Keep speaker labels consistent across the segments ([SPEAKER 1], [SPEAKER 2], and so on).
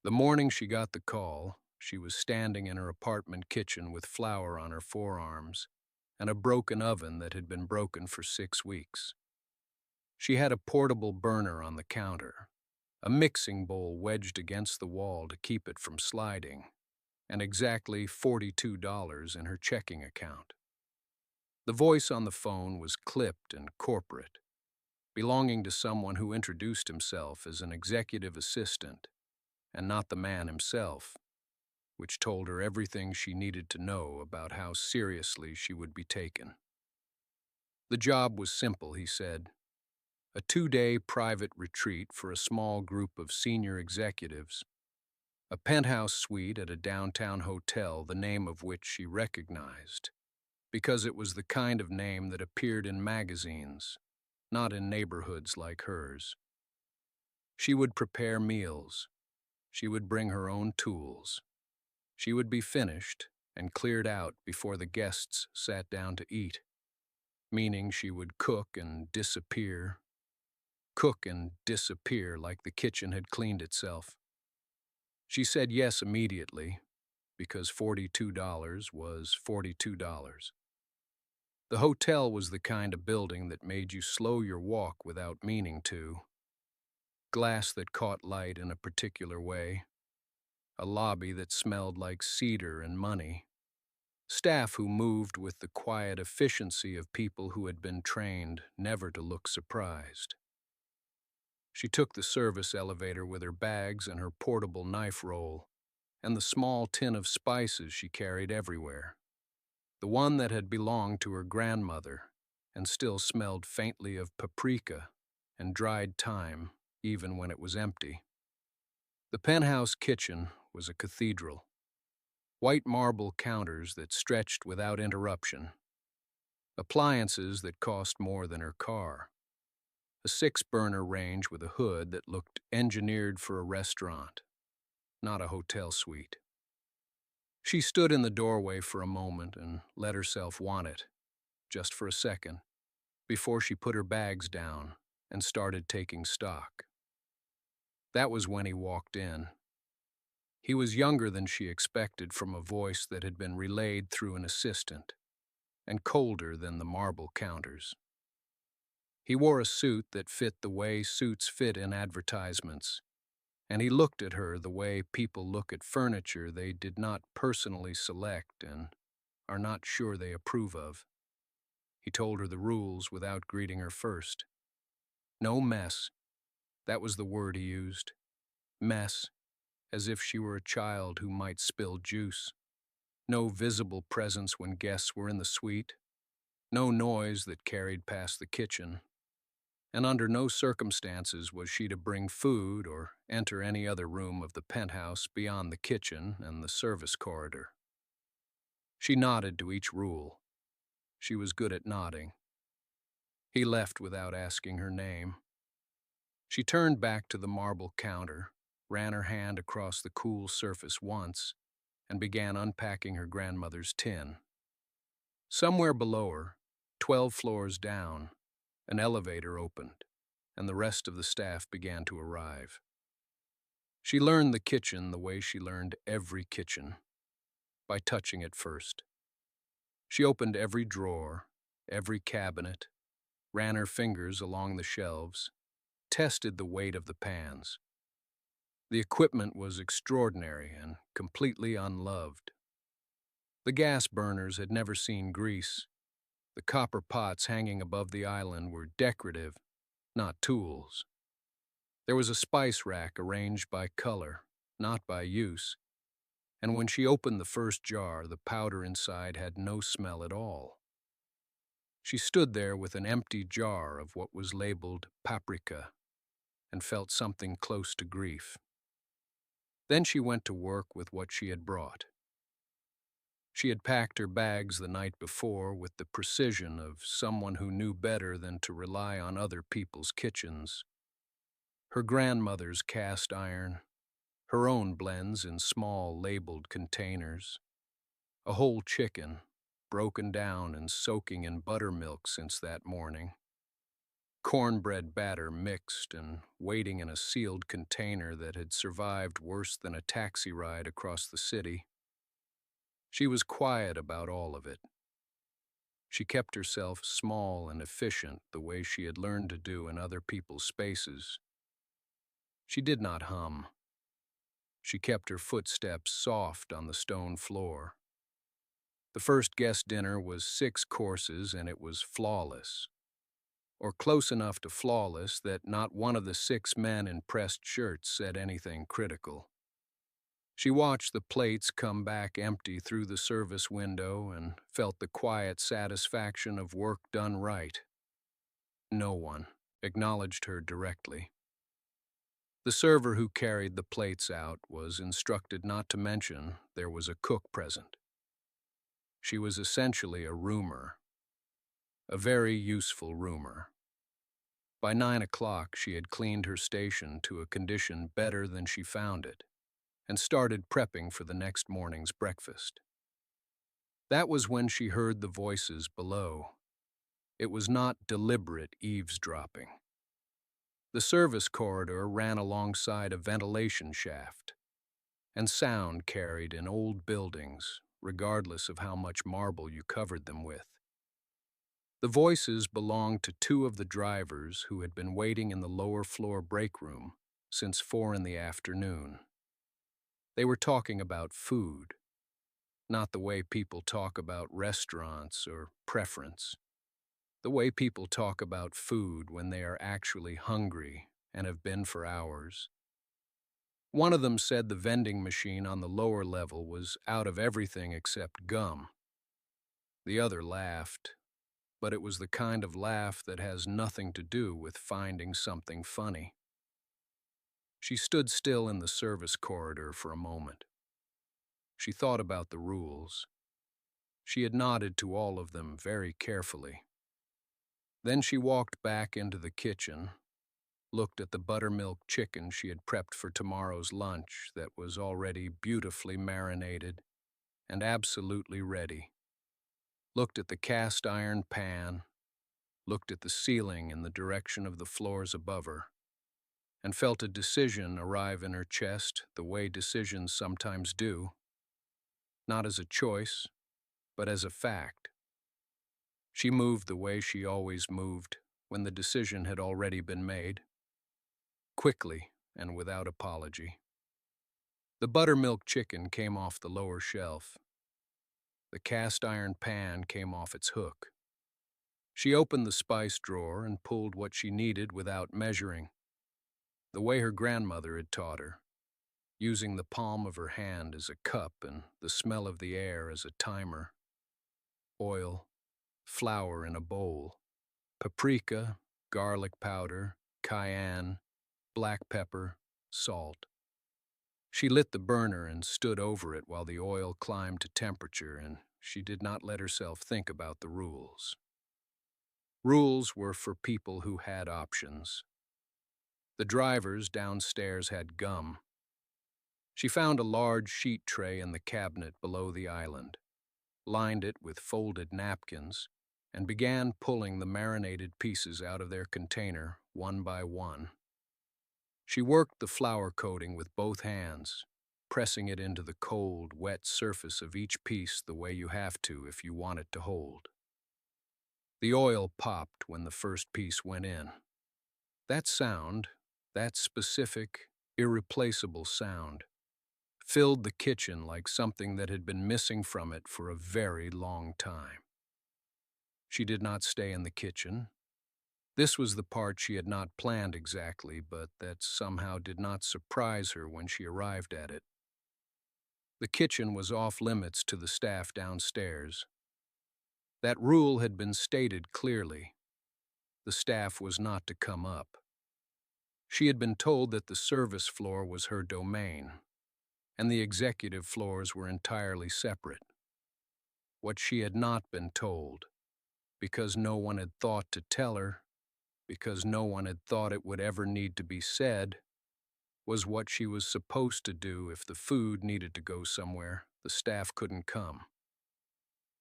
[SPEAKER 1] The morning she got the call, she was standing in her apartment kitchen with flour on her forearms and a broken oven that had been broken for 6 weeks. She had a portable burner on the counter, a mixing bowl wedged against the wall to keep it from sliding, and exactly $42 in her checking account. The voice on the phone was clipped and corporate, belonging to someone who introduced himself as an executive assistant and not the man himself, which told her everything she needed to know about how seriously she would be taken. The job was simple, he said. A 2-day private retreat for a small group of senior executives, a penthouse suite at a downtown hotel, the name of which she recognized, because it was the kind of name that appeared in magazines, not in neighborhoods like hers. She would prepare meals. She would bring her own tools. She would be finished and cleared out before the guests sat down to eat, meaning she would cook and disappear like the kitchen had cleaned itself. She said yes immediately, because $42 was $42. The hotel was the kind of building that made you slow your walk without meaning to. Glass that caught light in a particular way. A lobby that smelled like cedar and money. Staff who moved with the quiet efficiency of people who had been trained never to look surprised. She took the service elevator with her bags and her portable knife roll, and the small tin of spices she carried everywhere. The one that had belonged to her grandmother and still smelled faintly of paprika and dried thyme even when it was empty. The penthouse kitchen was a cathedral. White marble counters that stretched without interruption. Appliances that cost more than her car. A 6-burner range with a hood that looked engineered for a restaurant, not a hotel suite. She stood in the doorway for a moment and let herself want it, just for a second, before she put her bags down and started taking stock. That was when he walked in. He was younger than she expected from a voice that had been relayed through an assistant, and colder than the marble counters. He wore a suit that fit the way suits fit in advertisements, and he looked at her the way people look at furniture they did not personally select and are not sure they approve of. He told her the rules without greeting her first. No mess. That was the word he used. Mess, as if she were a child who might spill juice. No visible presence when guests were in the suite. No noise that carried past the kitchen. And under no circumstances was she to bring food or enter any other room of the penthouse beyond the kitchen and the service corridor. She nodded to each rule. She was good at nodding. He left without asking her name. She turned back to the marble counter, ran her hand across the cool surface once, and began unpacking her grandmother's tin. Somewhere below her, 12 floors down, an elevator opened, and the rest of the staff began to arrive. She learned the kitchen the way she learned every kitchen, by touching it first. She opened every drawer, every cabinet, ran her fingers along the shelves, tested the weight of the pans. The equipment was extraordinary and completely unloved. The gas burners had never seen grease. The copper pots hanging above the island were decorative, not tools. There was a spice rack arranged by color, not by use, and when she opened the first jar, the powder inside had no smell at all. She stood there with an empty jar of what was labeled paprika and felt something close to grief. Then she went to work with what she had brought. She had packed her bags the night before with the precision of someone who knew better than to rely on other people's kitchens. Her grandmother's cast iron, her own blends in small labeled containers, a whole chicken, broken down and soaking in buttermilk since that morning, cornbread batter mixed and waiting in a sealed container that had survived worse than a taxi ride across the city. She was quiet about all of it. She kept herself small and efficient the way she had learned to do in other people's spaces. She did not hum. She kept her footsteps soft on the stone floor. The first guest dinner was 6 courses and it was flawless, or close enough to flawless that not one of the 6 men in pressed shirts said anything critical. She watched the plates come back empty through the service window and felt the quiet satisfaction of work done right. No one acknowledged her directly. The server who carried the plates out was instructed not to mention there was a cook present. She was essentially a roomer, a very useful roomer. By 9 o'clock, she had cleaned her station to a condition better than she found it, and started prepping for the next morning's breakfast. That was when she heard the voices below. It was not deliberate eavesdropping. The service corridor ran alongside a ventilation shaft, and sound carried in old buildings, regardless of how much marble you covered them with. The voices belonged to 2 of the drivers who had been waiting in the lower floor break room since 4 in the afternoon. They were talking about food, not the way people talk about restaurants or preference. The way people talk about food when they are actually hungry and have been for hours. One of them said the vending machine on the lower level was out of everything except gum. The other laughed, but it was the kind of laugh that has nothing to do with finding something funny. She stood still in the service corridor for a moment. She thought about the rules. She had nodded to all of them very carefully. Then she walked back into the kitchen, looked at the buttermilk chicken she had prepped for tomorrow's lunch that was already beautifully marinated and absolutely ready, looked at the cast iron pan, looked at the ceiling in the direction of the floors above her, and felt a decision arrive in her chest the way decisions sometimes do, not as a choice, but as a fact. She moved the way she always moved when the decision had already been made, quickly and without apology. The buttermilk chicken came off the lower shelf. The cast iron pan came off its hook. She opened the spice drawer and pulled what she needed without measuring, the way her grandmother had taught her, using the palm of her hand as a cup and the smell of the air as a timer. Oil, flour in a bowl, paprika, garlic powder, cayenne, black pepper, salt. She lit the burner and stood over it while the oil climbed to temperature, and she did not let herself think about the rules. Rules were for people who had options. The drivers downstairs had gum. She found a large sheet tray in the cabinet below the island, lined it with folded napkins, and began pulling the marinated pieces out of their container one by one. She worked the flour coating with both hands, pressing it into the cold, wet surface of each piece the way you have to if you want it to hold. The oil popped when the first piece went in. That sound, that specific, irreplaceable sound, filled the kitchen like something that had been missing from it for a very long time. She did not stay in the kitchen. This was the part she had not planned exactly, but that somehow did not surprise her when she arrived at it. The kitchen was off limits to the staff downstairs. That rule had been stated clearly. The staff was not to come up. She had been told that the service floor was her domain, and the executive floors were entirely separate. What she had not been told, because no one had thought to tell her, because no one had thought it would ever need to be said, was what she was supposed to do if the food needed to go somewhere the staff couldn't come.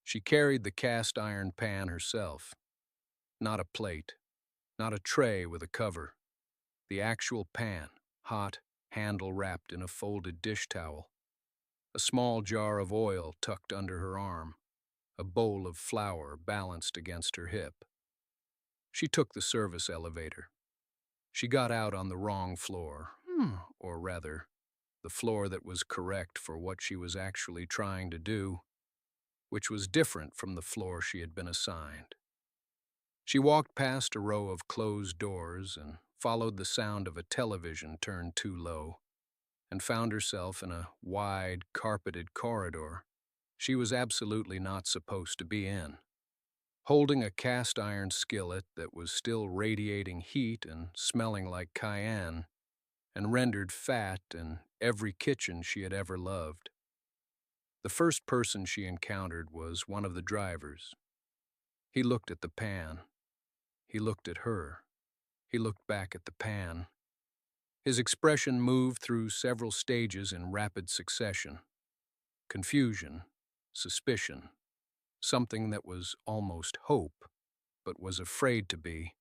[SPEAKER 1] She carried the cast iron pan herself, not a plate, Not a tray with a cover. The actual pan, hot, handle wrapped in a folded dish towel. A small jar of oil tucked under her arm. A bowl of flour balanced against her hip. She took the service elevator. She got out on the wrong floor, or rather, the floor that was correct for what she was actually trying to do, which was different from the floor she had been assigned. She walked past a row of closed doors and followed the sound of a television turned too low, and found herself in a wide, carpeted corridor she was absolutely not supposed to be in. Holding a cast-iron skillet that was still radiating heat and smelling like cayenne, and rendered fat in every kitchen she had ever loved. The first person she encountered was one of the drivers. He looked at the pan. He looked at her. He looked back at the pan. His expression moved through several stages in rapid succession. Confusion, suspicion, something that was almost hope, but was afraid to be,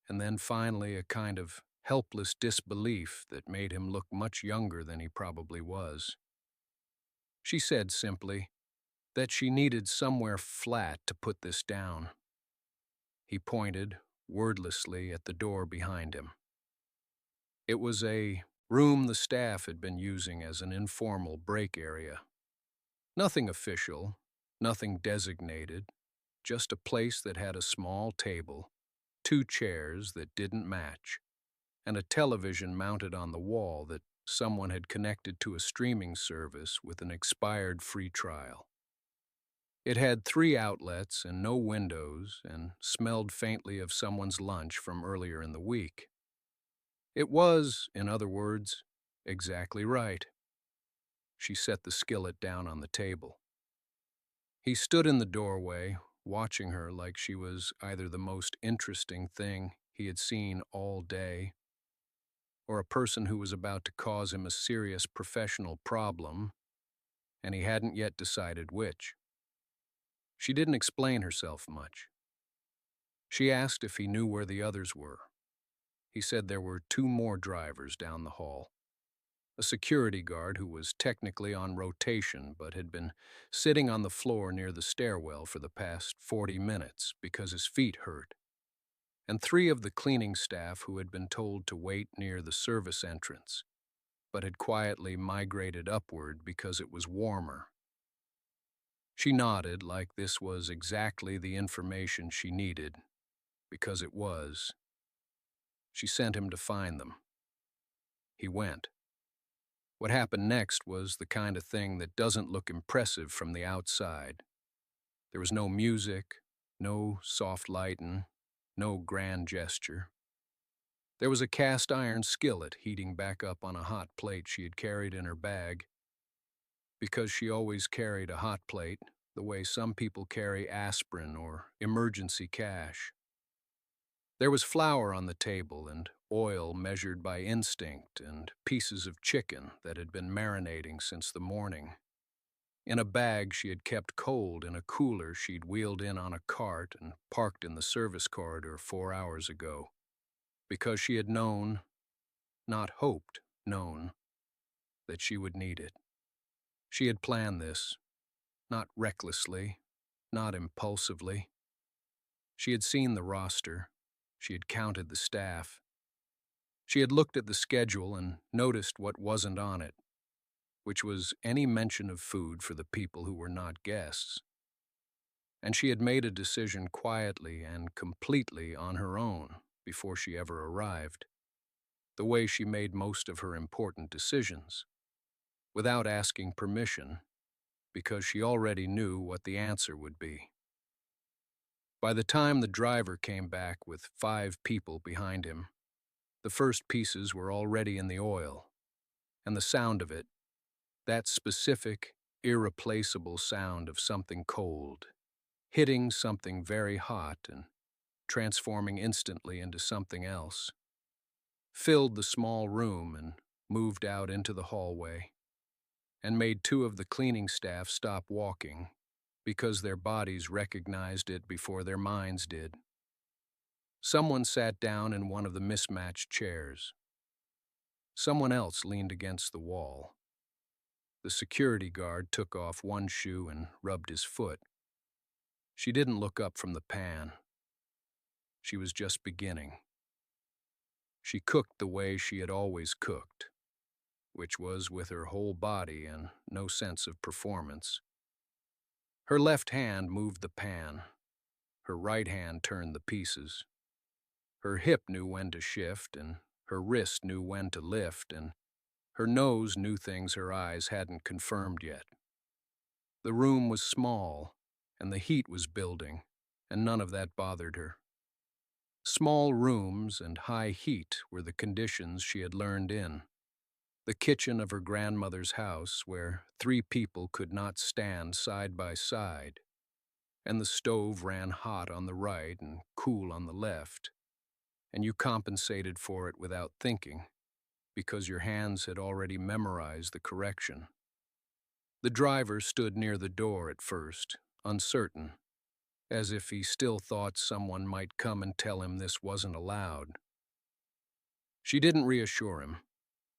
[SPEAKER 1] and then finally a kind of helpless disbelief that made him look much younger than he probably was. She said simply that she needed somewhere flat to put this down. He pointed, wordlessly, at the door behind him. It was a room the staff had been using as an informal break area. Nothing official, nothing designated, just a place that had a small table, 2 chairs that didn't match, and a television mounted on the wall that someone had connected to a streaming service with an expired free trial. It had 3 outlets and no windows and smelled faintly of someone's lunch from earlier in the week. It was, in other words, exactly right. She set the skillet down on the table. He stood in the doorway, watching her like she was either the most interesting thing he had seen all day, or a person who was about to cause him a serious professional problem, and he hadn't yet decided which. She didn't explain herself much. She asked if he knew where the others were. He said there were 2 more drivers down the hall. A security guard who was technically on rotation but had been sitting on the floor near the stairwell for the past 40 minutes because his feet hurt, and 3 of the cleaning staff who had been told to wait near the service entrance, but had quietly migrated upward because it was warmer. She nodded like this was exactly the information she needed, because it was. She sent him to find them. He went. What happened next was the kind of thing that doesn't look impressive from the outside. There was no music, no soft lighting, no grand gesture. There was a cast-iron skillet heating back up on a hot plate she had carried in her bag, because she always carried a hot plate, the way some people carry aspirin or emergency cash. There was flour on the table and oil measured by instinct and pieces of chicken that had been marinating since the morning. In a bag she had kept cold in a cooler she'd wheeled in on a cart and parked in the service corridor 4 hours ago, because she had known, not hoped, known, that she would need it. She had planned this, not recklessly, not impulsively. She had seen the roster. She had counted the staff. She had looked at the schedule and noticed what wasn't on it, which was any mention of food for the people who were not guests. And she had made a decision quietly and completely on her own before she ever arrived, the way she made most of her important decisions, without asking permission, because she already knew what the answer would be. By the time the driver came back with 5 people behind him, the first pieces were already in the oil, and the sound of it, that specific, irreplaceable sound of something cold, hitting something very hot and transforming instantly into something else, filled the small room and moved out into the hallway, and made 2 of the cleaning staff stop walking because their bodies recognized it before their minds did. Someone sat down in one of the mismatched chairs. Someone else leaned against the wall. The security guard took off one shoe and rubbed his foot. She didn't look up from the pan. She was just beginning. She cooked the way she had always cooked, which was with her whole body and no sense of performance. Her left hand moved the pan. Her right hand turned the pieces. Her hip knew when to shift, and her wrist knew when to lift, and her nose knew things her eyes hadn't confirmed yet. The room was small, and the heat was building, and none of that bothered her. Small rooms and high heat were the conditions she had learned in. The kitchen of her grandmother's house, where 3 people could not stand side by side, and the stove ran hot on the right and cool on the left, and you compensated for it without thinking, because your hands had already memorized the correction. The driver stood near the door at first, uncertain, as if he still thought someone might come and tell him this wasn't allowed. She didn't reassure him.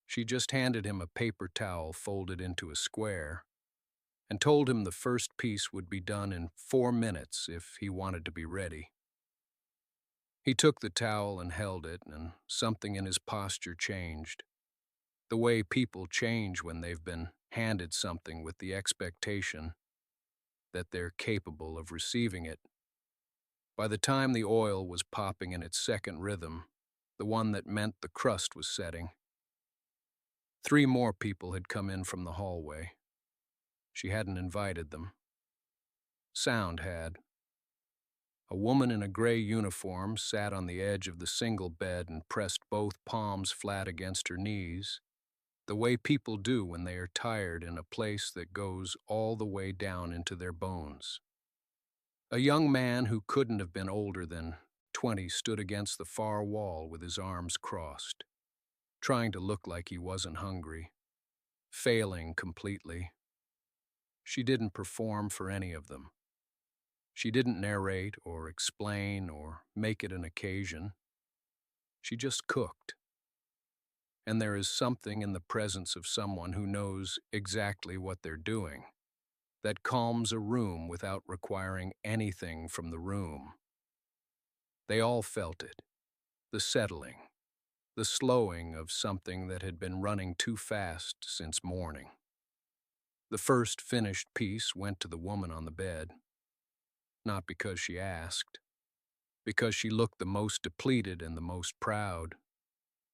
[SPEAKER 1] She just handed him a paper towel folded into a square and told him the first piece would be done in 4 minutes if he wanted to be ready. He took the towel and held it, and something in his posture changed. The way people change when they've been handed something with the expectation that they're capable of receiving it. By the time the oil was popping in its second rhythm, the one that meant the crust was setting, 3 more people had come in from the hallway. She hadn't invited them. Sound had. A woman in a gray uniform sat on the edge of the single bed and pressed both palms flat against her knees, the way people do when they are tired in a place that goes all the way down into their bones. A young man who couldn't have been older than 20 stood against the far wall with his arms crossed, trying to look like he wasn't hungry, failing completely. She didn't perform for any of them. She didn't narrate or explain or make it an occasion. She just cooked. And there is something in the presence of someone who knows exactly what they're doing that calms a room without requiring anything from the room. They all felt it, the settling, the slowing of something that had been running too fast since morning. The first finished piece went to the woman on the bed, not because she asked, because she looked the most depleted and the most proud,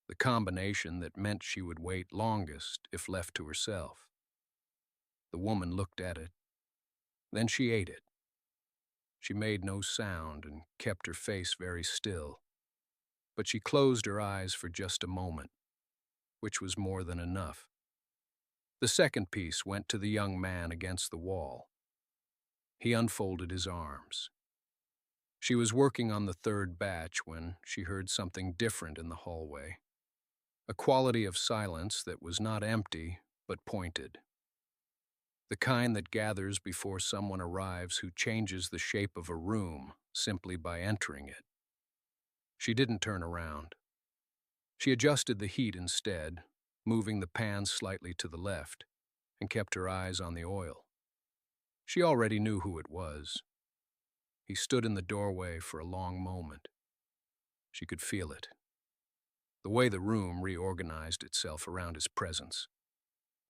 [SPEAKER 1] the combination that meant she would wait longest if left to herself. The woman looked at it. Then she ate it. She made no sound and kept her face very still, but she closed her eyes for just a moment, which was more than enough. The second piece went to the young man against the wall. He unfolded his arms. She was working on the third batch when she heard something different in the hallway, a quality of silence that was not empty but pointed. The kind that gathers before someone arrives who changes the shape of a room simply by entering it. She didn't turn around. She adjusted the heat instead, moving the pan slightly to the left, and kept her eyes on the oil. She already knew who it was. He stood in the doorway for a long moment. She could feel it. The way the room reorganized itself around his presence.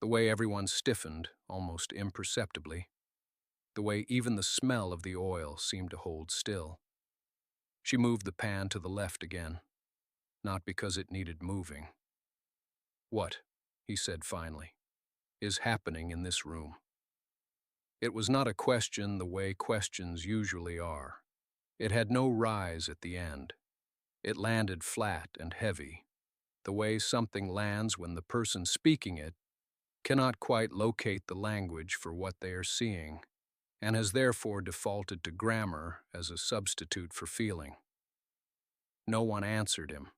[SPEAKER 1] The way everyone stiffened, almost imperceptibly. The way even the smell of the oil seemed to hold still. She moved the pan to the left again, not because it needed moving. "What," he said finally, "is happening in this room?" It was not a question the way questions usually are. It had no rise at the end. It landed flat and heavy, the way something lands when the person speaking it cannot quite locate the language for what they are seeing, and has therefore defaulted to grammar as a substitute for feeling. No one answered him.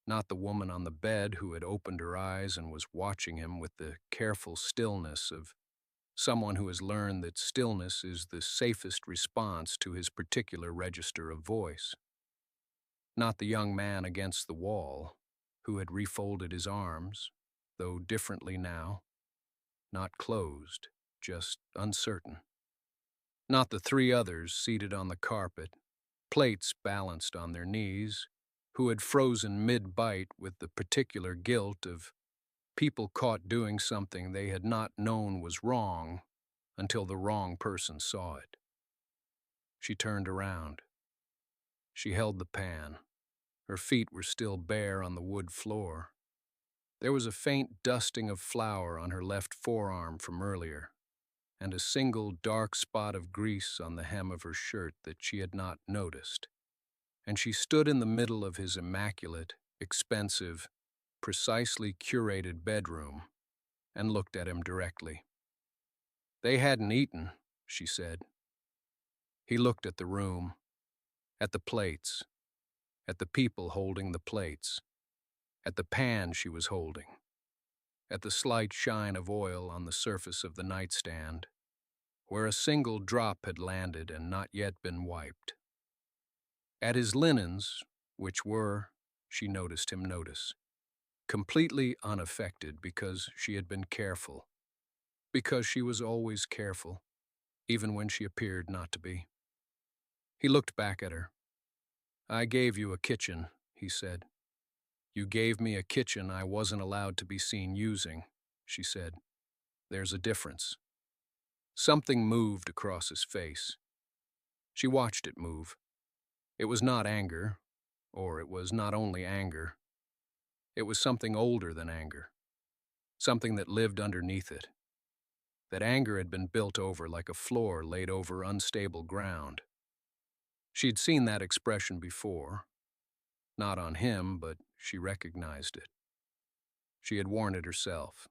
[SPEAKER 1] Not the woman on the bed who had opened her eyes and was watching him with the careful stillness of someone who has learned that stillness is the safest response to his particular register of voice. Not the young man against the wall, who had refolded his arms, though differently now, not closed, just uncertain. Not the three others seated on the carpet, plates balanced on their knees, who had frozen mid-bite with the particular guilt of people caught doing something they had not known was wrong until the wrong person saw it. She turned around. She held the pan. Her feet were still bare on the wood floor. There was a faint dusting of flour on her left forearm from earlier, and a single dark spot of grease on the hem of her shirt that she had not noticed. And she stood in the middle of his immaculate, expensive, precisely curated bedroom and looked at him directly. They hadn't eaten, she said. He looked at the room, at the plates, at the people holding the plates, at the pan she was holding, at the slight shine of oil on the surface of the nightstand, where a single drop had landed and not yet been wiped. At his linens, which were, she noticed him notice, completely unaffected because she had been careful, because she was always careful, even when she appeared not to be. He looked back at her. "I gave you a kitchen," he said. "You gave me a kitchen I wasn't allowed to be seen using," she said. "There's a difference." Something moved across his face. She watched it move. It was not anger, or it was not only anger. It was something older than anger, something that lived underneath it. That anger had been built over like a floor laid over unstable ground. She'd seen that expression before. Not on him, but she recognized it. She had worn it herself.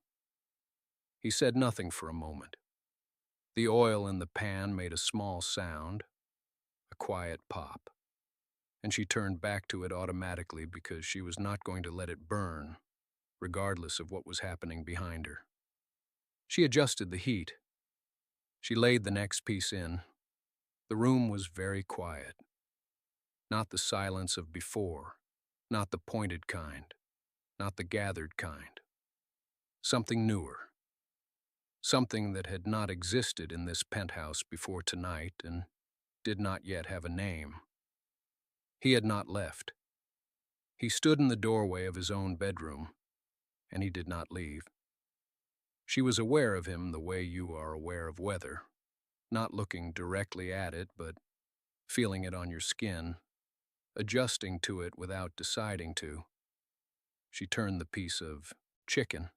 [SPEAKER 1] He said nothing for a moment. The oil in the pan made a small sound, a quiet pop, and she turned back to it automatically because she was not going to let it burn, regardless of what was happening behind her. She adjusted the heat. She laid the next piece in. The room was very quiet. Not the silence of before, not the pointed kind, not the gathered kind. Something newer. Something that had not existed in this penthouse before tonight and did not yet have a name. He had not left. He stood in the doorway of his own bedroom, and he did not leave. She was aware of him the way you are aware of weather, not looking directly at it, but feeling it on your skin, adjusting to it without deciding to. She turned the piece of chicken.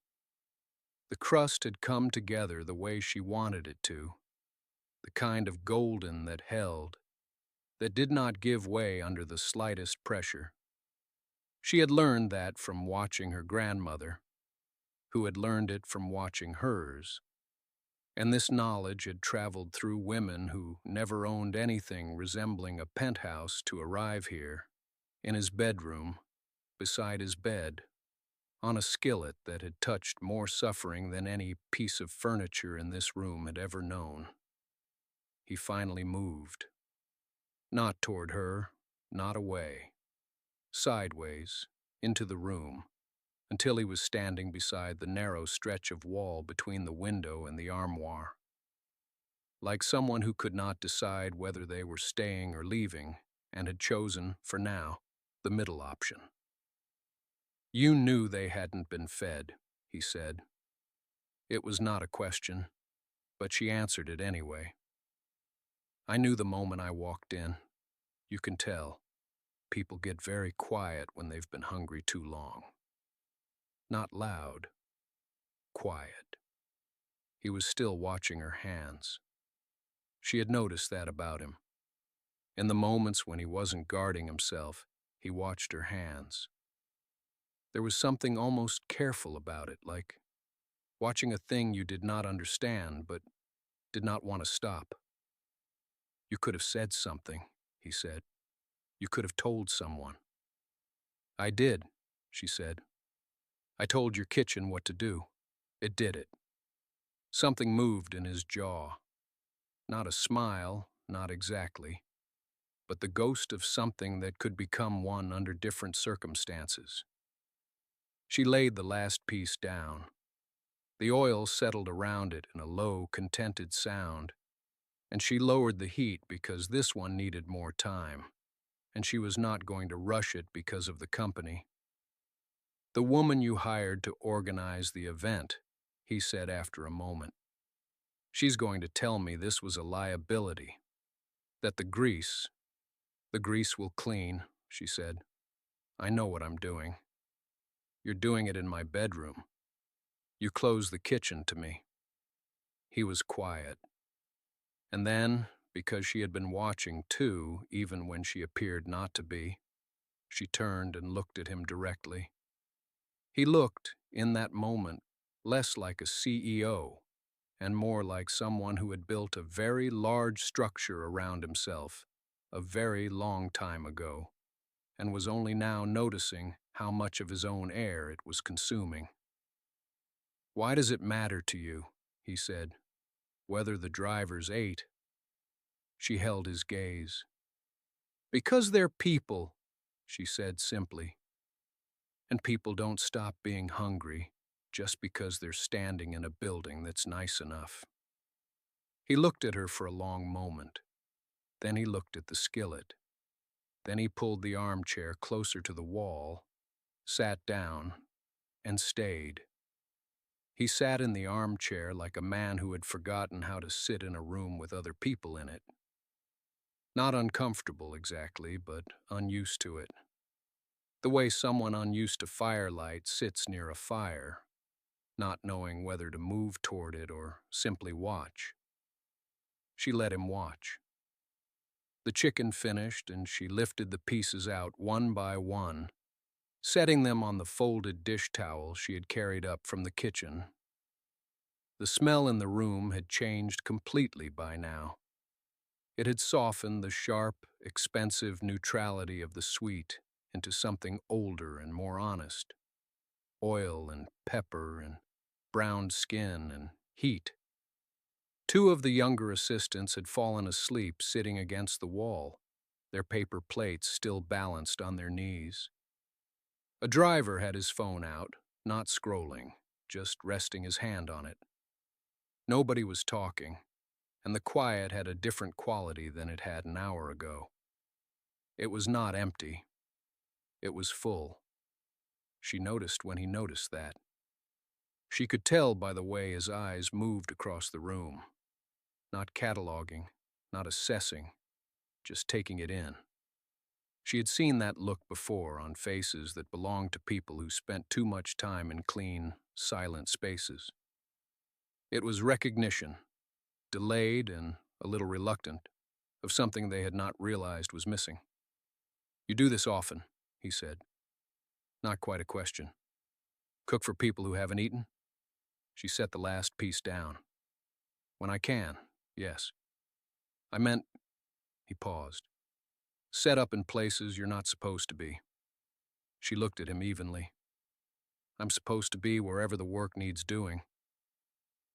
[SPEAKER 1] The crust had come together the way she wanted it to, the kind of golden that held, that did not give way under the slightest pressure. She had learned that from watching her grandmother, who had learned it from watching hers, and this knowledge had traveled through women who never owned anything resembling a penthouse to arrive here, in his bedroom, beside his bed, on a skillet that had touched more suffering than any piece of furniture in this room had ever known. He finally moved. Not toward her, not away. Sideways, into the room, until he was standing beside the narrow stretch of wall between the window and the armoire. Like someone who could not decide whether they were staying or leaving, and had chosen, for now, the middle option. "You knew they hadn't been fed," he said. It was not a question, but she answered it anyway. "I knew the moment I walked in. You can tell. People get very quiet when they've been hungry too long. Not loud. Quiet." He was still watching her hands. She had noticed that about him. In the moments when he wasn't guarding himself, he watched her hands. There was something almost careful about it, like watching a thing you did not understand but did not want to stop. "You could have said something," he said. "You could have told someone." "I did," she said. "I told your kitchen what to do. It did it." Something moved in his jaw. Not a smile, not exactly, but the ghost of something that could become one under different circumstances. She laid the last piece down. The oil settled around it in a low, contented sound, and she lowered the heat because this one needed more time, and she was not going to rush it because of the company. "The woman you hired to organize the event," he said after a moment. "She's going to tell me this was a liability, that the grease will clean," she said. "I know what I'm doing. You're doing it in my bedroom. You closed the kitchen to me." He was quiet. And then, because she had been watching too, even when she appeared not to be, she turned and looked at him directly. He looked, in that moment, less like a CEO and more like someone who had built a very large structure around himself a very long time ago, and was only now noticing how much of his own air it was consuming. "Why does it matter to you," he said, "whether the drivers ate?" She held his gaze. "Because they're people," she said simply. "And people don't stop being hungry just because they're standing in a building that's nice enough." He looked at her for a long moment. Then he looked at the skillet. Then he pulled the armchair closer to the wall, sat down, and stayed. He sat in the armchair like a man who had forgotten how to sit in a room with other people in it. Not uncomfortable exactly, but unused to it. The way someone unused to firelight sits near a fire, not knowing whether to move toward it or simply watch. She let him watch. The chicken finished, and she lifted the pieces out one by one, setting them on the folded dish towel she had carried up from the kitchen. The smell in the room had changed completely by now. It had softened the sharp, expensive neutrality of the sweet into something older and more honest. Oil and pepper and browned skin and heat. Two of the younger assistants had fallen asleep sitting against the wall, their paper plates still balanced on their knees. A driver had his phone out, not scrolling, just resting his hand on it. Nobody was talking, and the quiet had a different quality than it had an hour ago. It was not empty. It was full. She noticed when he noticed that. She could tell by the way his eyes moved across the room. Not cataloging, not assessing, just taking it in. She had seen that look before on faces that belonged to people who spent too much time in clean, silent spaces. It was recognition, delayed and a little reluctant, of something they had not realized was missing. "You do this often," he said. Not quite a question. "Cook for people who haven't eaten?" She set the last piece down. "When I can, yes. I meant," he paused, "set up in places you're not supposed to be." She looked at him evenly. "I'm supposed to be wherever the work needs doing."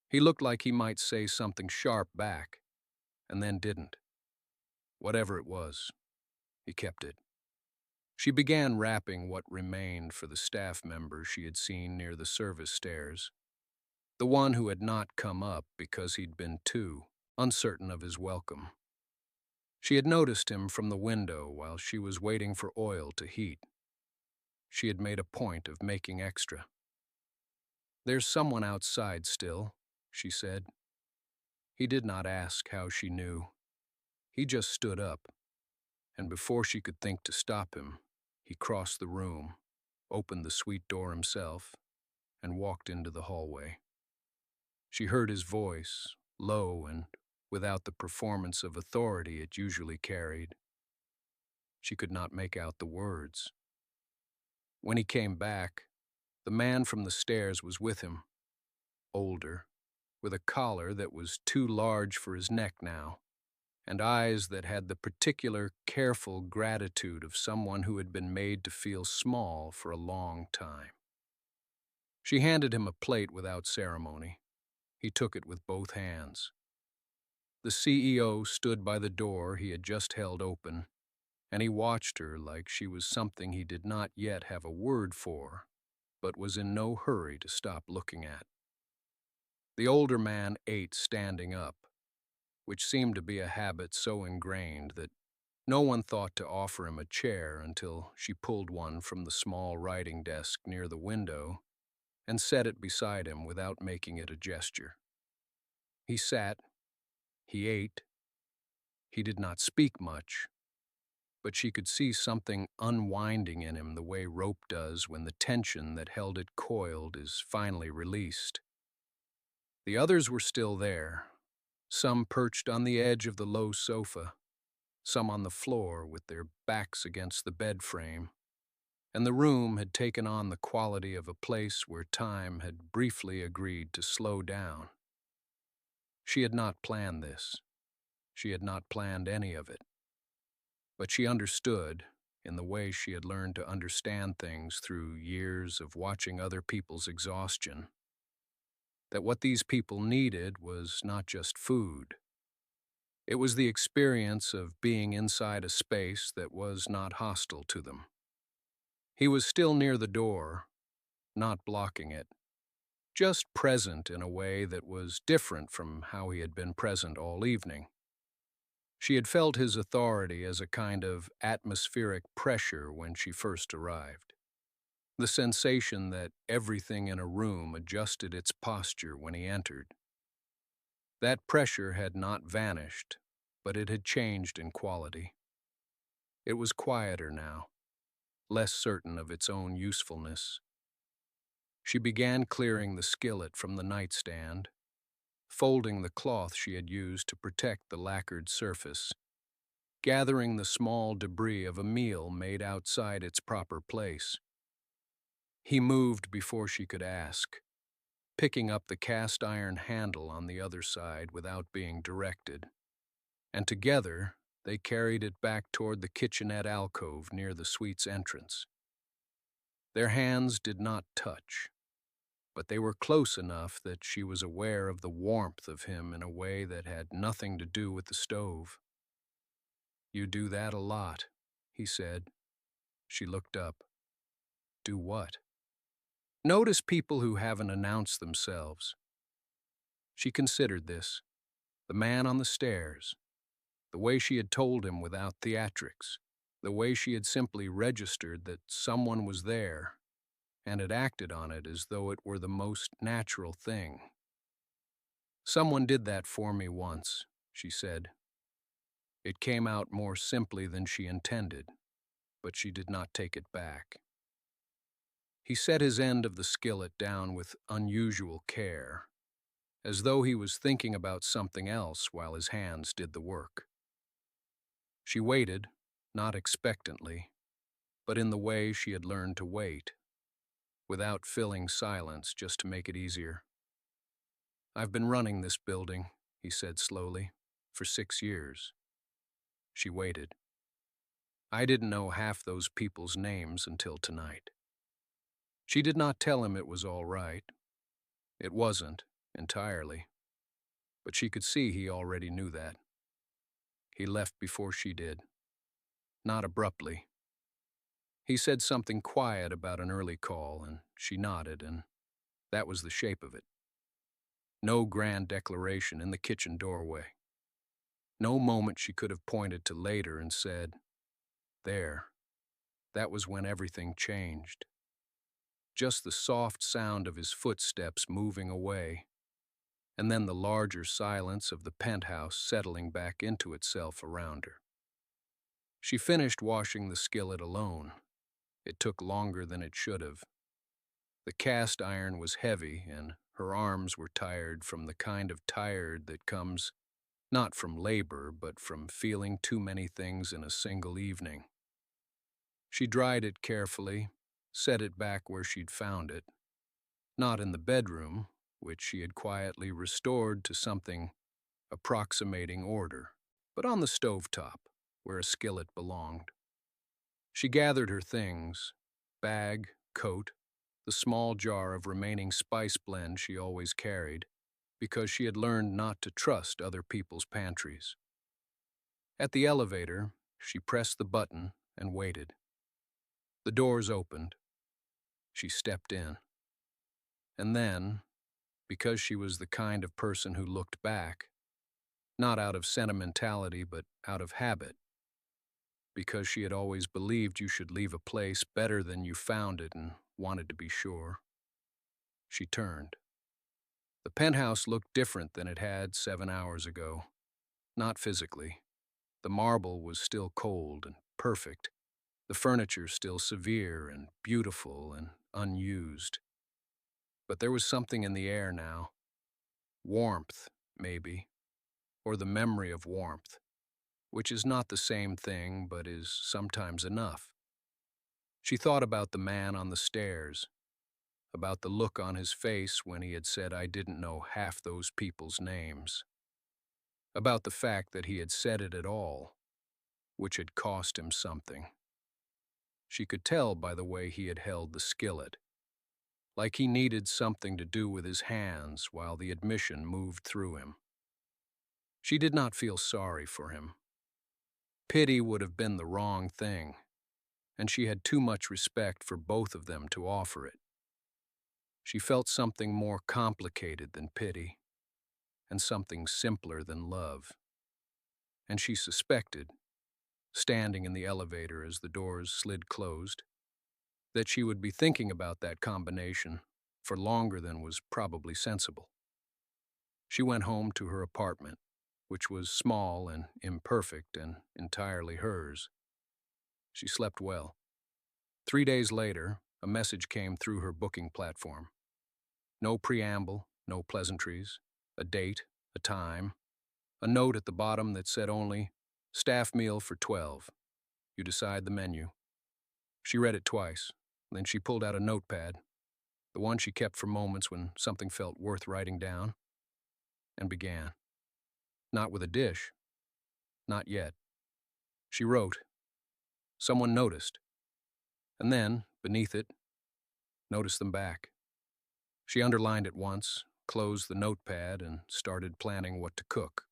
[SPEAKER 1] He looked like he might say something sharp back, and then didn't. Whatever it was, he kept it. She began wrapping what remained for the staff member she had seen near the service stairs, the one who had not come up because he'd been too uncertain of his welcome. She had noticed him from the window while she was waiting for oil to heat. She had made a point of making extra. "There's someone outside still," she said. He did not ask how she knew. He just stood up, and before she could think to stop him, he crossed the room, opened the suite door himself, and walked into the hallway. She heard his voice, low and without the performance of authority it usually carried. She could not make out the words. When he came back, the man from the stairs was with him, older, with a collar that was too large for his neck now, and eyes that had the particular, careful gratitude of someone who had been made to feel small for a long time. She handed him a plate without ceremony. He took it with both hands. The CEO stood by the door he had just held open, and he watched her like she was something he did not yet have a word for, but was in no hurry to stop looking at. The older man ate standing up, which seemed to be a habit so ingrained that no one thought to offer him a chair until she pulled one from the small writing desk near the window and set it beside him without making it a gesture. He sat, he ate, he did not speak much, but she could see something unwinding in him the way rope does when the tension that held it coiled is finally released. The others were still there, some perched on the edge of the low sofa, some on the floor with their backs against the bed frame, and the room had taken on the quality of a place where time had briefly agreed to slow down. She had not planned this. She had not planned any of it. But she understood, in the way she had learned to understand things through years of watching other people's exhaustion, that what these people needed was not just food. It was the experience of being inside a space that was not hostile to them. He was still near the door, not blocking it, just present in a way that was different from how he had been present all evening. She had felt his authority as a kind of atmospheric pressure when she first arrived. The sensation that everything in a room adjusted its posture when he entered. That pressure had not vanished, but it had changed in quality. It was quieter now, less certain of its own usefulness. She began clearing the skillet from the nightstand, folding the cloth she had used to protect the lacquered surface, gathering the small debris of a meal made outside its proper place. He moved before she could ask, picking up the cast iron handle on the other side without being directed, and together they carried it back toward the kitchenette alcove near the suite's entrance. Their hands did not touch, but they were close enough that she was aware of the warmth of him in a way that had nothing to do with the stove. "You do that a lot," he said. She looked up. "Do what?" "Notice people who haven't announced themselves." She considered this. The man on the stairs. The way she had told him without theatrics. The way she had simply registered that someone was there and had acted on it as though it were the most natural thing. "Someone did that for me once," she said. It came out more simply than she intended, but she did not take it back. He set his end of the skillet down with unusual care, as though he was thinking about something else while his hands did the work. She waited, not expectantly, but in the way she had learned to wait, without filling silence just to make it easier. "I've been running this building," he said slowly, "for 6 years. She waited. "I didn't know half those people's names until tonight." She did not tell him it was all right. It wasn't, entirely. But she could see he already knew that. He left before she did. Not abruptly. He said something quiet about an early call, and she nodded, and that was the shape of it. No grand declaration in the kitchen doorway. No moment she could have pointed to later and said, "There, that was when everything changed." Just the soft sound of his footsteps moving away, and then the larger silence of the penthouse settling back into itself around her. She finished washing the skillet alone. It took longer than it should have. The cast iron was heavy, and her arms were tired from the kind of tired that comes not from labor, but from feeling too many things in a single evening. She dried it carefully, set it back where she'd found it, not in the bedroom, which she had quietly restored to something approximating order, but on the stovetop, where a skillet belonged. She gathered her things, bag, coat, the small jar of remaining spice blend she always carried, because she had learned not to trust other people's pantries. At the elevator, She pressed the button and waited. The doors opened. She stepped in. And then, because she was the kind of person who looked back, not out of sentimentality but out of habit, because she had always believed you should leave a place better than you found it and wanted to be sure, she turned. The penthouse looked different than it had 7 hours ago. Not physically. The marble was still cold and perfect. The furniture still severe and beautiful and unused. But there was something in the air now. Warmth, maybe, or the memory of warmth, which is not the same thing but is sometimes enough. She thought about the man on the stairs, about the look on his face when he had said I didn't know half those people's names, about the fact that he had said it at all, which had cost him something. She could tell by the way he had held the skillet, like he needed something to do with his hands while the admission moved through him. She did not feel sorry for him. Pity would have been the wrong thing, and she had too much respect for both of them to offer it. She felt something more complicated than pity, and something simpler than love. And she suspected, standing in the elevator as the doors slid closed, that she would be thinking about that combination for longer than was probably sensible. She went home to her apartment, which was small and imperfect and entirely hers. She slept well. 3 days later, a message came through her booking platform. No preamble, no pleasantries, a date, a time, a note at the bottom that said only, "Staff meal for 12. You decide the menu." She read it twice, then she pulled out a notepad, the one she kept for moments when something felt worth writing down, and began. Not with a dish. Not yet. She wrote. Someone noticed. And then, beneath it, noticed them back. She underlined it once, closed the notepad, and started planning what to cook.